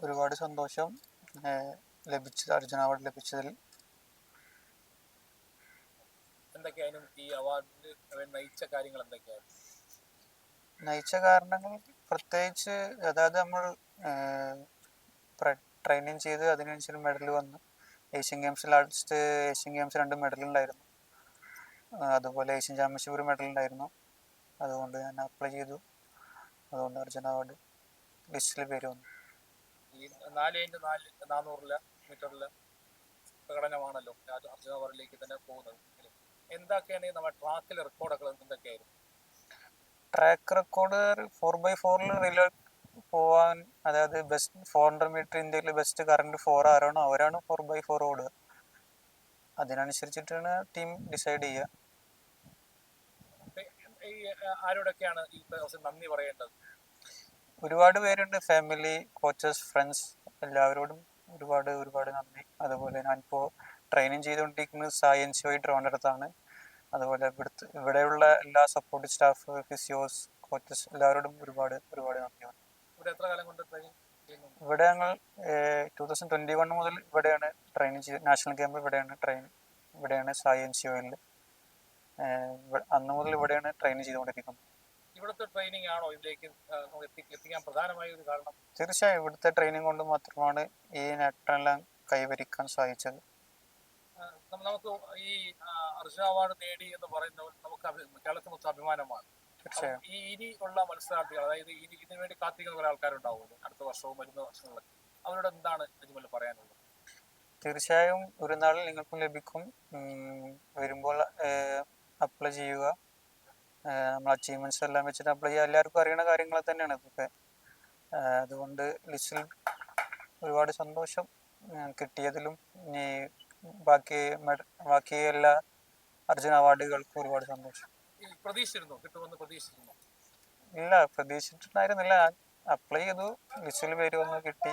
ഒരുപാട് സന്തോഷം ലഭിച്ചത്, അർജുന അവാർഡ് ലഭിച്ചതിൽ. എന്തൊക്കെയായാലും ഈ അവാർഡിന് നയിച്ച കാര്യങ്ങൾ എന്തൊക്കെയായിരുന്നു? നയിച്ച കാരണങ്ങൾ പ്രത്യേകിച്ച്, അതായത് നമ്മൾ ട്രെയിനിങ് ചെയ്ത് അതിനനുസരിച്ച് മെഡൽ വന്നു. Asian games, last Asian games 2 medal ഉണ്ടായിരുന്നു. അതുപോലെ ഏഷ്യൻ ചാമ്പ്യൻഷിപ്പ് ഒരു മെഡൽ ഉണ്ടായിരുന്നു. അതുകൊണ്ട് ഞാൻ അപ്ലൈ ചെയ്തു. അതുകൊണ്ട് അർജുന അവാർഡ് ലിസ്റ്റിൽ പേര് വന്നു. ഈ 4x400 മീറ്ററിലെ പ്രകടനമാണല്ലോ അർജുന അവാർഡിലേക്ക് തന്നെ പോകുന്നത്. എന്തൊക്കെയാണ് നമ്മുടെ ട്രാക്കിലെ റെക്കോർഡൊക്കെ എന്തൊക്കെയായിരുന്നു? ട്രാക്ക് റെക്കോർഡ് 4x4 റിലേ പോവാൻ, അതായത് ബെസ്റ്റ് 400 മീറ്റർ ഇന്ത്യയിലെ ബെസ്റ്റ് കറണ്ട് 4 ആരാണോ അവരാണ് 4x4 ഓടുക. അതിനനുസരിച്ചിട്ടാണ് ടീം ഡിസൈഡ് ചെയ്യുക. ഈ ആരോടൊക്കെയാണ് ഈ ദിവസം നന്ദി പറയേണ്ടത്? ഒരുപാട് പേരുണ്ട്, ഫാമിലി, കോച്ചസ്, ഫ്രണ്ട്സ്, എല്ലാവരോടും ഒരുപാട് ഒരുപാട് നന്ദി. അതുപോലെ ഞാനിപ്പോൾ ട്രെയിനിങ് ചെയ്തുകൊണ്ടിരിക്കുന്നത് സായി NCOI ട്രിവാൻഡ്രത്താണ്. അതുപോലെ ഇവിടെയുള്ള എല്ലാ സപ്പോർട്ട് സ്റ്റാഫ്, ഫിസിയോസ്, കോച്ചസ് എല്ലാവരോടും ഒരുപാട് ഒരുപാട് നന്ദിയുണ്ട്. ഇവിടെ എത്ര കാലം കൊണ്ട് ട്രെയിനിങ് ചെയ്യുന്നു? ഇവിടെ ഞങ്ങൾ 2021 മുതൽ ഇവിടെയാണ് ട്രെയിനിങ് ചെയ്ത്, നാഷണൽ ക്യാമ്പ് ഇവിടെയാണ് സായി NCOയിൽ. അന്ന് മുതൽ ഇവിടെയാണ് ട്രെയിനിങ് ചെയ്തുകൊണ്ടിരിക്കുന്നത്. ഇവിടുത്തെ ട്രെയിനിങ് ആണോ ഇതിലേക്ക് എത്തിക്കാൻ പ്രധാനമായ ഒരു കാരണം? തീർച്ചയായും ഇവിടുത്തെ ട്രെയിനിങ് കൊണ്ട് മാത്രമാണ് ഈ നേട്ടമെല്ലാം കൈവരിക്കാൻ സാധിച്ചത്. നമുക്ക് ഈ അർജുന അവാർഡ് നേടി എന്ന് പറയുന്നത് നമുക്ക് കേരളത്തിൽ മൊത്തം അഭിമാനമാണ്. ഈ ഇനി ഉള്ള മത്സരാർത്ഥികൾ, അതായത് ഇതിനു വേണ്ടി കാത്തിരിക്കുന്ന കുറെ ആൾക്കാരുണ്ടാവുമല്ലോ, അടുത്ത വർഷവും വരുന്ന വർഷങ്ങളിലൊക്കെ, അവരോട് എന്താണ് അജ്മൽ പറയാനുള്ളത്? തീർച്ചയായും ഒരു നാളിൽ നിങ്ങൾക്കും ലഭിക്കും. വരുമ്പോൾ അപ്ലൈ ചെയ്യുക. നമ്മൾ അച്ചീവ്മെന്റ്സ് എല്ലാം വെച്ചിട്ട് അപ്ലൈ ചെയ്യുക. എല്ലാവർക്കും അറിയുന്ന കാര്യങ്ങൾ തന്നെയാണ് ഇതൊക്കെ. അതുകൊണ്ട് ലിസ്റ്റിൽ ഒരുപാട് സന്തോഷം കിട്ടിയതിലും. ഇനി ബാക്കി എല്ലാ അർജുന അവാർഡുകൾക്കും ഒരുപാട് സന്തോഷം. കിട്ടുമെന്ന് പ്രതീക്ഷിച്ചിരുന്നു? ഇല്ല, പ്രതീക്ഷിച്ചിട്ടുണ്ടായിരുന്നില്ല. അപ്ലൈ ചെയ്തു, ലിസ്റ്റിൽ പേര് വന്നു, കിട്ടി.